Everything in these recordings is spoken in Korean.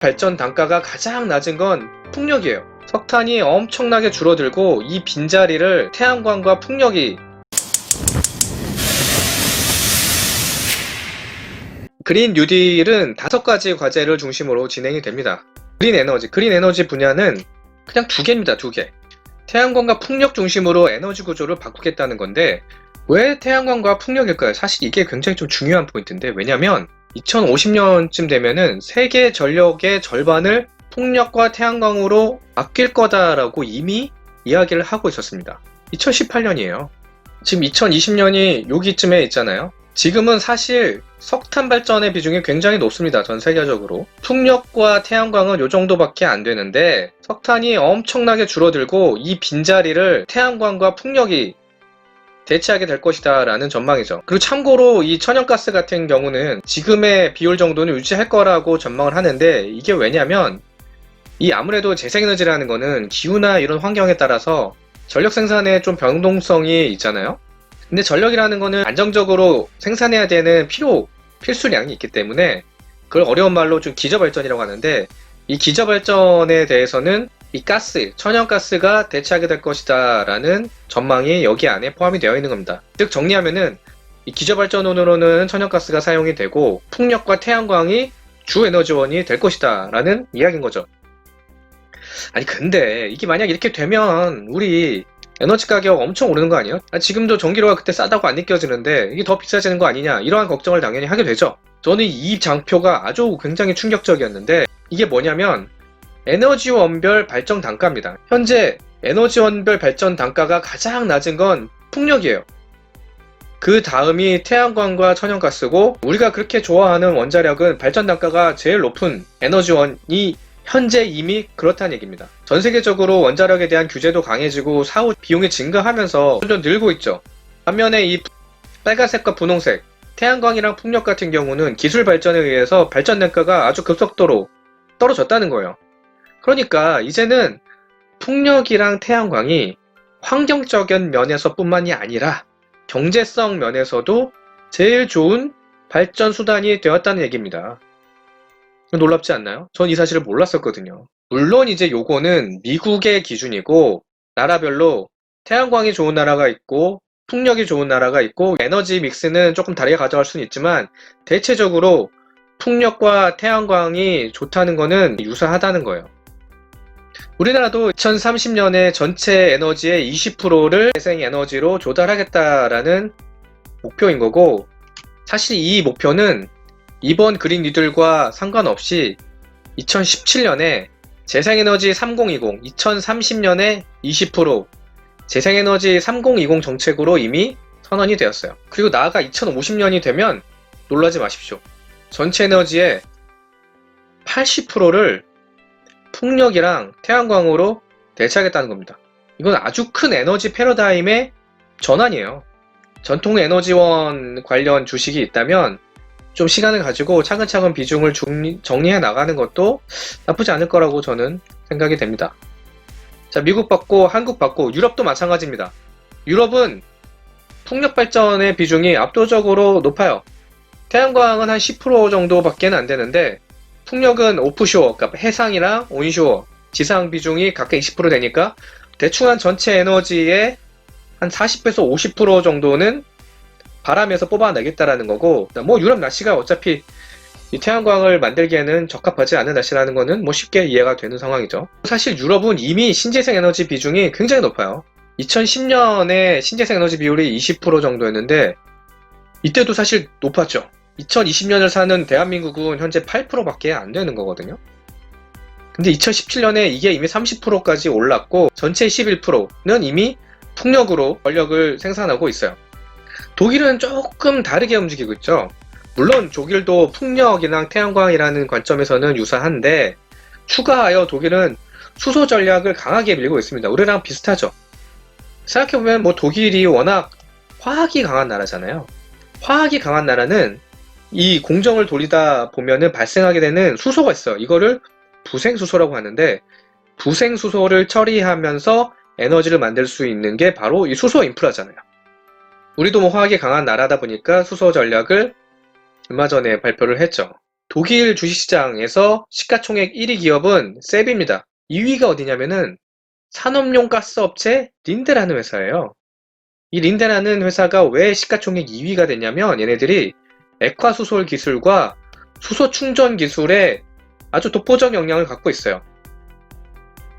발전 단가가 가장 낮은 건 풍력이에요. 석탄이 엄청나게 줄어들고 이 빈자리를 태양광과 풍력이 그린 뉴딜은 5가지 과제를 중심으로 진행이 됩니다. 그린 에너지 분야는 그냥 2개입니다. 2개. 태양광과 풍력 중심으로 에너지 구조를 바꾸겠다는 건데 왜 태양광과 풍력일까요? 사실 이게 굉장히 좀 중요한 포인트인데, 왜냐면 2050년쯤 되면은 세계 전력의 절반을 풍력과 태양광으로 바뀔 거다라고 이미 이야기를 하고 있었습니다. 2018년이에요. 지금 2020년이 여기쯤에 있잖아요. 지금은 사실 석탄 발전의 비중이 굉장히 높습니다. 전 세계적으로. 풍력과 태양광은 요 정도밖에 안 되는데 석탄이 엄청나게 줄어들고 이 빈자리를 태양광과 풍력이 대체하게 될 것이다 라는 전망이죠. 그리고 참고로 이 천연가스 같은 경우는 지금의 비율 정도는 유지할 거라고 전망을 하는데, 이게 왜냐면 이 아무래도 재생에너지라는 거는 기후나 이런 환경에 따라서 전력 생산에 좀 변동성이 있잖아요. 근데 전력이라는 거는 안정적으로 생산해야 되는 필수량이 있기 때문에 그걸 어려운 말로 좀 기저발전이라고 하는데, 이 기저발전에 대해서는 이 천연가스가 대체하게 될 것이다 라는 전망이 여기 안에 포함이 되어 있는 겁니다. 즉 정리하면은 이 기저발전원으로는 천연가스가 사용이 되고 풍력과 태양광이 주 에너지원이 될 것이다 라는 이야기인 거죠. 아니 근데 이게 만약 이렇게 되면 우리 에너지 가격 엄청 오르는 거 아니에요? 지금도 전기료가 그때 싸다고 안 느껴지는데 이게 더 비싸지는 거 아니냐, 이러한 걱정을 당연히 하게 되죠. 저는 이 장표가 아주 굉장히 충격적이었는데, 이게 뭐냐면 에너지원별 발전 단가입니다. 현재 에너지원별 발전 단가가 가장 낮은 건 풍력이에요. 그 다음이 태양광과 천연가스고, 우리가 그렇게 좋아하는 원자력은 발전 단가가 제일 높은 에너지원이 현재 이미 그렇다는 얘기입니다. 전 세계적으로 원자력에 대한 규제도 강해지고 사후 비용이 증가하면서 점점 늘고 있죠. 반면에 이 빨간색과 분홍색, 태양광이랑 풍력 같은 경우는 기술 발전에 의해서 발전 단가가 아주 급속도로 떨어졌다는 거예요. 그러니까 이제는 풍력이랑 태양광이 환경적인 면에서 뿐만이 아니라 경제성 면에서도 제일 좋은 발전 수단이 되었다는 얘기입니다. 놀랍지 않나요? 전 이 사실을 몰랐었거든요. 물론 이제 요거는 미국의 기준이고 나라별로 태양광이 좋은 나라가 있고 풍력이 좋은 나라가 있고 에너지 믹스는 조금 다르게 가져갈 수는 있지만 대체적으로 풍력과 태양광이 좋다는 거는 유사하다는 거예요. 우리나라도 2030년에 전체 에너지의 20%를 재생에너지로 조달하겠다라는 목표인 거고, 사실 이 목표는 이번 그린 뉴딜과 상관없이 2017년에 재생에너지 3020, 2030년에 20% 재생에너지 3020 정책으로 이미 선언이 되었어요. 그리고 나아가 2050년이 되면 놀라지 마십시오. 전체 에너지의 80%를 풍력이랑 태양광으로 대체하겠다는 겁니다. 이건 아주 큰 에너지 패러다임의 전환이에요. 전통 에너지원 관련 주식이 있다면 좀 시간을 가지고 차근차근 비중을 정리해 나가는 것도 나쁘지 않을 거라고 저는 생각이 됩니다. 자, 미국 받고 한국 받고 유럽도 마찬가지입니다. 유럽은 풍력 발전의 비중이 압도적으로 높아요. 태양광은 한 10% 정도밖에 안 되는데 풍력은 오프쇼어, 그러니까 해상이랑 온쇼어, 지상 비중이 각각 20% 되니까 대충 한 전체 에너지의 한 40에서 50% 정도는 바람에서 뽑아내겠다라는 거고, 뭐 유럽 날씨가 어차피 이 태양광을 만들기에는 적합하지 않은 날씨라는 거는 뭐 쉽게 이해가 되는 상황이죠. 사실 유럽은 이미 신재생 에너지 비중이 굉장히 높아요. 2010년에 신재생 에너지 비율이 20% 정도였는데 이때도 사실 높았죠. 2020년을 사는 대한민국은 현재 8%밖에 안 되는 거거든요. 근데 2017년에 이게 이미 30%까지 올랐고 전체 11%는 이미 풍력으로 전력을 생산하고 있어요. 독일은 조금 다르게 움직이고 있죠. 물론 독일도 풍력이랑 태양광이라는 관점에서는 유사한데 추가하여 독일은 수소 전략을 강하게 밀고 있습니다. 우리랑 비슷하죠. 생각해보면 뭐 독일이 워낙 화학이 강한 나라잖아요. 화학이 강한 나라는 이 공정을 돌리다 보면은 발생하게 되는 수소가 있어요. 이거를 부생수소라고 하는데, 부생수소를 처리하면서 에너지를 만들 수 있는 게 바로 이 수소 인프라잖아요. 우리도 뭐 화학이 강한 나라다 보니까 수소 전략을 얼마 전에 발표를 했죠. 독일 주식시장에서 시가총액 1위 기업은 셉입니다. 2위가 어디냐면은 산업용 가스업체 린데라는 회사예요. 이 린데라는 회사가 왜 시가총액 2위가 됐냐면 얘네들이 액화수솔 기술과 수소 충전 기술에 아주 독보적 역량을 갖고 있어요.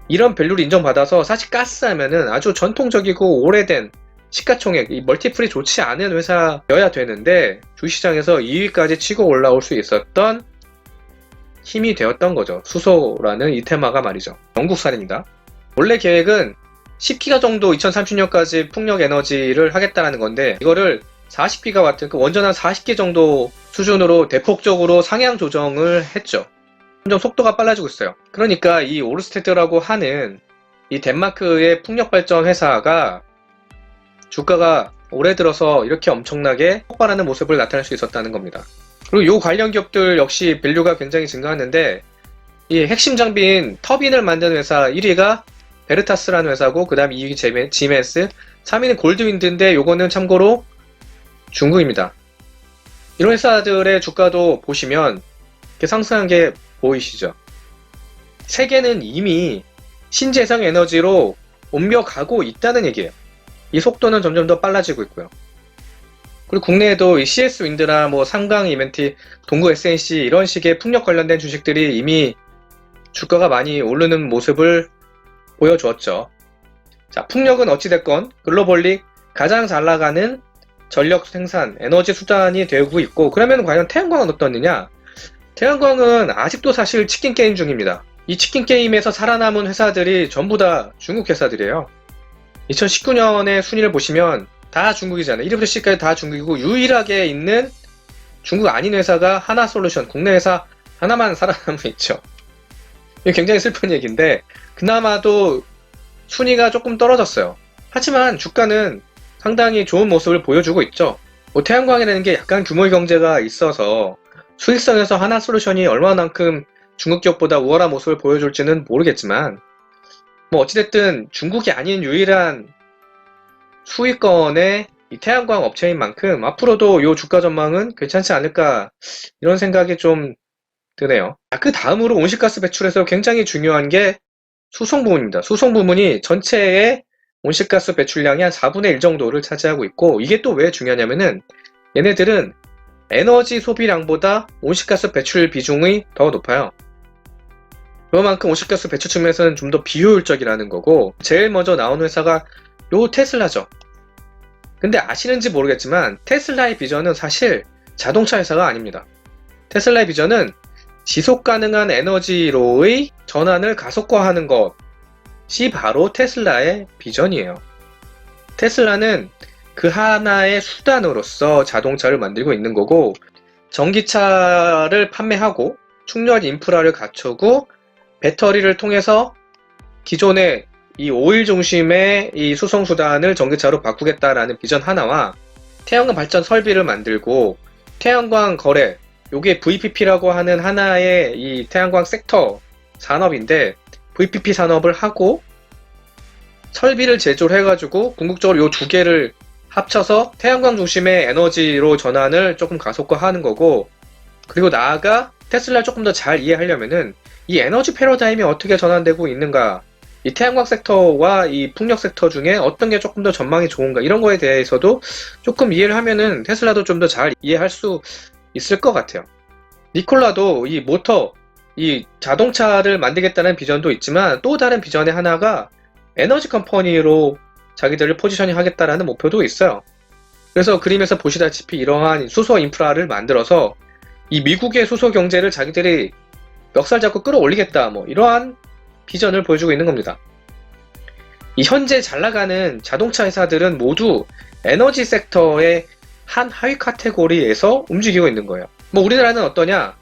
이런 밸류를 인정받아서 사실 가스 하면은 아주 전통적이고 오래된 시가총액, 이 멀티플이 좋지 않은 회사여야 되는데 주시장에서 2위까지 치고 올라올 수 있었던 힘이 되었던 거죠. 수소라는 이 테마가 말이죠. 영국산입니다. 원래 계획은 10기가 정도 2030년까지 풍력 에너지를 하겠다라는 건데 이거를 40기가와트, 그러니까 원전한 40기 정도 수준으로 대폭적으로 상향 조정을 했죠. 점점 속도가 빨라지고 있어요. 그러니까 이 오르스테드라고 하는 이 덴마크의 풍력발전 회사가 주가가 올해 들어서 이렇게 엄청나게 폭발하는 모습을 나타낼 수 있었다는 겁니다. 그리고 이 관련 기업들 역시 밸류가 굉장히 증가했는데 이 핵심 장비인 터빈을 만드는 회사 1위가 베르타스라는 회사고 그 다음 2위 지멘스, 3위는 골드윈드인데 요거는 참고로 중국입니다. 이런 회사들의 주가도 보시면 이렇게 상승한 게 보이시죠? 세계는 이미 신재생 에너지로 옮겨가고 있다는 얘기예요. 이 속도는 점점 더 빨라지고 있고요. 그리고 국내에도 이 CS 윈드나 뭐 삼강 이벤트, 동구 SNC 이런 식의 풍력 관련된 주식들이 이미 주가가 많이 오르는 모습을 보여주었죠. 자, 풍력은 어찌됐건 글로벌리 가장 잘 나가는 전력 생산, 에너지 수단이 되고 있고 그러면 과연 태양광은 어떻느냐? 태양광은 아직도 사실 치킨 게임 중입니다. 이 치킨 게임에서 살아남은 회사들이 전부 다 중국 회사들이에요. 2019년의 순위를 보시면 다 중국이잖아요. 1위부터 10위까지 다 중국이고 유일하게 있는 중국 아닌 회사가 하나솔루션, 국내 회사 하나만 살아남고 있죠. 이게 굉장히 슬픈 얘기인데 그나마도 순위가 조금 떨어졌어요. 하지만 주가는 상당히 좋은 모습을 보여주고 있죠. 뭐 태양광이라는 게 약간 규모의 경제가 있어서 수익성에서 하나솔루션이 얼마만큼 중국 기업보다 우월한 모습을 보여줄지는 모르겠지만 뭐 어찌됐든 중국이 아닌 유일한 수익권의 이 태양광 업체인 만큼 앞으로도 이 주가 전망은 괜찮지 않을까 이런 생각이 좀 드네요. 그 다음으로 온실가스 배출에서 굉장히 중요한 게 수송 부문입니다. 수송 부문이 전체의 온실가스 배출량이 한 4분의 1 정도를 차지하고 있고 이게 또 왜 중요하냐면은 얘네들은 에너지 소비량보다 온실가스 배출 비중이 더 높아요. 그만큼 온실가스 배출 측면에서는 좀 더 비효율적이라는 거고 제일 먼저 나온 회사가 요 테슬라죠. 근데 아시는지 모르겠지만 테슬라의 비전은 사실 자동차 회사가 아닙니다. 테슬라의 비전은 지속 가능한 에너지로의 전환을 가속화하는 것이 바로 테슬라의 비전이에요. 테슬라는 그 하나의 수단으로서 자동차를 만들고 있는 거고 전기차를 판매하고 충전 인프라를 갖추고 배터리를 통해서 기존의 이 오일 중심의 이 수송 수단을 전기차로 바꾸겠다라는 비전 하나와 태양광 발전 설비를 만들고 태양광 거래, 요게 VPP라고 하는 하나의 이 태양광 섹터 산업인데 VPP 산업을 하고 설비를 제조를 해가지고 궁극적으로 요 두 개를 합쳐서 태양광 중심의 에너지로 전환을 조금 가속화하는 거고 그리고 나아가 테슬라를 조금 더 잘 이해하려면은 이 에너지 패러다임이 어떻게 전환되고 있는가 이 태양광 섹터와 이 풍력 섹터 중에 어떤 게 조금 더 전망이 좋은가 이런 거에 대해서도 조금 이해를 하면은 테슬라도 좀 더 잘 이해할 수 있을 것 같아요. 니콜라도 이 모터, 이 자동차를 만들겠다는 비전도 있지만 또 다른 비전의 하나가 에너지 컴퍼니로 자기들을 포지셔닝 하겠다라는 목표도 있어요. 그래서 그림에서 보시다시피 이러한 수소 인프라를 만들어서 이 미국의 수소 경제를 자기들이 멱살 잡고 끌어올리겠다 뭐 이러한 비전을 보여주고 있는 겁니다. 이 현재 잘 나가는 자동차 회사들은 모두 에너지 섹터의 한 하위 카테고리에서 움직이고 있는 거예요. 뭐 우리나라는 어떠냐?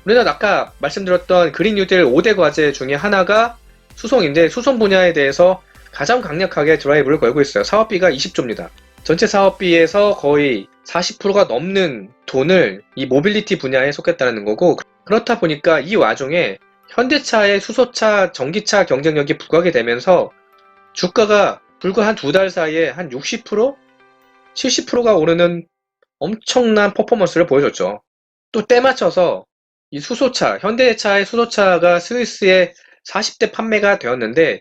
우리나라 아까 말씀드렸던 그린 뉴딜 5대 과제 중에 하나가 수송인데 수송 분야에 대해서 가장 강력하게 드라이브를 걸고 있어요. 사업비가 20조입니다. 전체 사업비에서 거의 40%가 넘는 돈을 이 모빌리티 분야에 쏟겠다는 거고 그렇다 보니까 이 와중에 현대차의 수소차, 전기차 경쟁력이 부각이 되면서 주가가 불과 한 두 달 사이에 한 60%? 70%가 오르는 엄청난 퍼포먼스를 보여줬죠. 또 때 맞춰서 이 수소차, 현대차의 수소차가 스위스에 40대 판매가 되었는데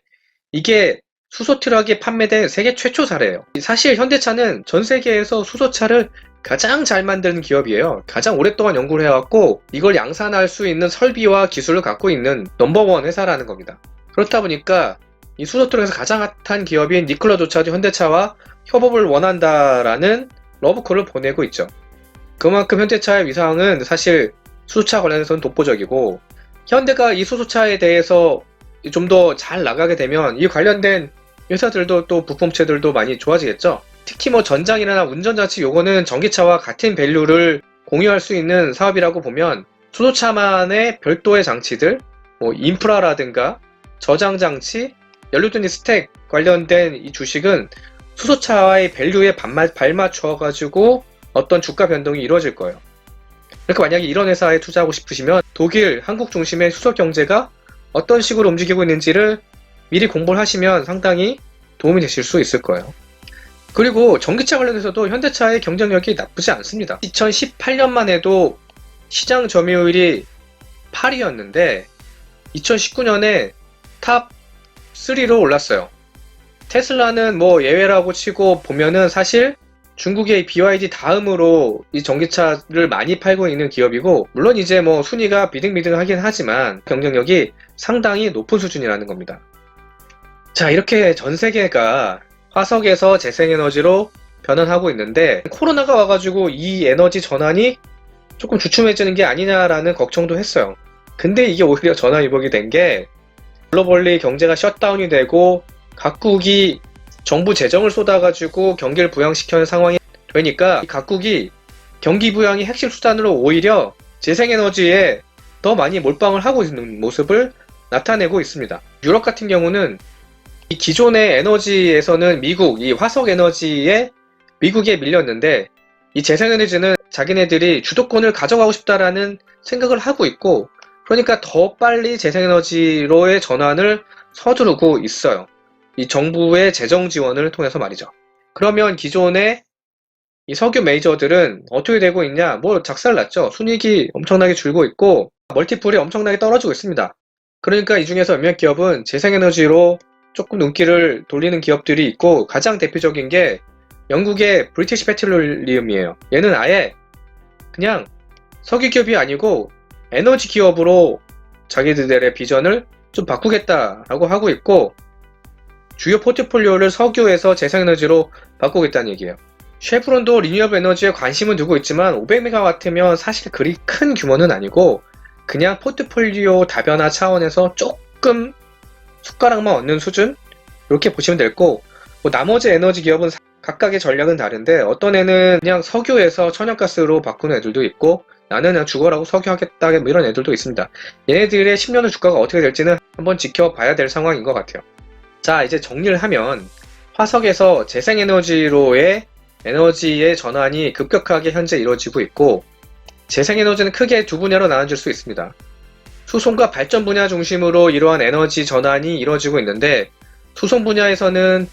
이게 수소 트럭이 판매된 세계 최초 사례예요. 사실 현대차는 전 세계에서 수소차를 가장 잘 만드는 기업이에요. 가장 오랫동안 연구를 해왔고 이걸 양산할 수 있는 설비와 기술을 갖고 있는 넘버원 회사라는 겁니다. 그렇다 보니까 이 수소 트럭에서 가장 핫한 기업인 니콜라조차도 현대차와 협업을 원한다라는 러브콜을 보내고 있죠. 그만큼 현대차의 위상은 사실 수소차 관련해서는 독보적이고 현대가 이 수소차에 대해서 좀 더 잘 나가게 되면 이 관련된 회사들도 또 부품체들도 많이 좋아지겠죠. 특히 뭐 전장이나 운전장치 요거는 전기차와 같은 밸류를 공유할 수 있는 사업이라고 보면 수소차만의 별도의 장치들, 뭐 인프라라든가 저장장치, 연료전지 스택 관련된 이 주식은 수소차와의 밸류에 발맞춰 가지고 어떤 주가 변동이 이루어질 거예요. 그러니까 만약에 이런 회사에 투자하고 싶으시면 독일, 한국 중심의 수소 경제가 어떤 식으로 움직이고 있는지를 미리 공부를 하시면 상당히 도움이 되실 수 있을 거예요. 그리고 전기차 관련해서도 현대차의 경쟁력이 나쁘지 않습니다. 2018년만 해도 시장 점유율이 8위였는데 2019년에 탑 3로 올랐어요. 테슬라는 뭐 예외라고 치고 보면은 사실 중국의 BYD 다음으로 이 전기차를 많이 팔고 있는 기업이고 물론 이제 뭐 순위가 비등비등하긴 하지만 경쟁력이 상당히 높은 수준이라는 겁니다. 자, 이렇게 전 세계가 화석에서 재생에너지로 변환하고 있는데 코로나가 와가지고 이 에너지 전환이 조금 주춤해지는 게 아니냐라는 걱정도 했어요. 근데 이게 오히려 전환위복이 된 게 글로벌리 경제가 셧다운이 되고 각국이 정부 재정을 쏟아가지고 경기를 부양시키는 상황이 되니까 각국이 경기 부양이 핵심 수단으로 오히려 재생에너지에 더 많이 몰빵을 하고 있는 모습을 나타내고 있습니다. 유럽 같은 경우는 이 기존의 에너지에서는 이 화석 에너지에 미국에 밀렸는데 이 재생에너지는 자기네들이 주도권을 가져가고 싶다라는 생각을 하고 있고 그러니까 더 빨리 재생에너지로의 전환을 서두르고 있어요. 이 정부의 재정 지원을 통해서 말이죠. 그러면 기존의 이 석유 메이저들은 어떻게 되고 있냐? 뭐 작살났죠. 순이익이 엄청나게 줄고 있고 멀티플이 엄청나게 떨어지고 있습니다. 그러니까 이 중에서 몇몇 기업은 재생에너지로 조금 눈길을 돌리는 기업들이 있고 가장 대표적인 게 영국의 브리티시 페트롤리움이에요. 얘는 아예 그냥 석유 기업이 아니고 에너지 기업으로 자기들의 비전을 좀 바꾸겠다라고 하고 있고 주요 포트폴리오를 석유에서 재생에너지로 바꾸겠다는 얘기예요. 쉐브론도 리뉴얼블 에너지에 관심은 두고 있지만 500메가와트면 사실 그리 큰 규모는 아니고 그냥 포트폴리오 다변화 차원에서 조금 숟가락만 얻는 수준? 이렇게 보시면 될 거고 뭐 나머지 에너지 기업은 각각의 전략은 다른데 어떤 애는 그냥 석유에서 천연가스로 바꾸는 애들도 있고 나는 그냥 죽어라고 석유 하겠다 뭐 이런 애들도 있습니다. 얘네들의 10년 후 주가가 어떻게 될지는 한번 지켜봐야 될 상황인 것 같아요. 자, 이제 정리를 하면 화석에서 재생에너지로의 에너지의 전환이 급격하게 현재 이루어지고 있고 재생에너지는 크게 두 분야로 나눠질 수 있습니다. 수송과 발전 분야 중심으로 이러한 에너지 전환이 이루어지고 있는데 수송 분야에서는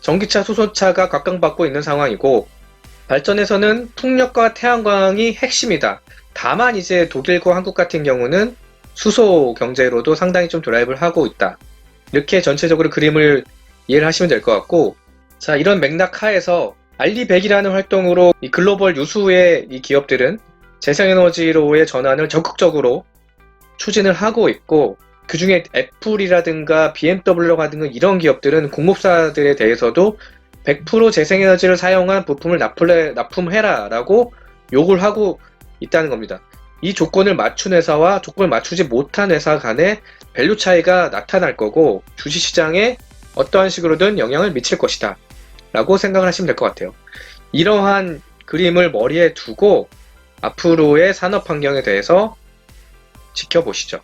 전기차, 수소차가 각광받고 있는 상황이고 발전에서는 풍력과 태양광이 핵심이다. 다만 이제 독일과 한국 같은 경우는 수소 경제로도 상당히 좀 드라이브를 하고 있다. 이렇게 전체적으로 그림을 이해를 하시면 될 것 같고 자, 이런 맥락 하에서 알리100이라는 활동으로 이 글로벌 유수의 이 기업들은 재생에너지로의 전환을 적극적으로 추진을 하고 있고 그 중에 애플이라든가 BMW라든가 이런 기업들은 공급사들에 대해서도 100% 재생에너지를 사용한 부품을 납품해라 라고 요구를 하고 있다는 겁니다. 이 조건을 맞춘 회사와 조건을 맞추지 못한 회사 간의 밸류 차이가 나타날 거고 주식시장에 어떠한 식으로든 영향을 미칠 것이다 라고 생각을 하시면 될 것 같아요. 이러한 그림을 머리에 두고 앞으로의 산업 환경에 대해서 지켜보시죠.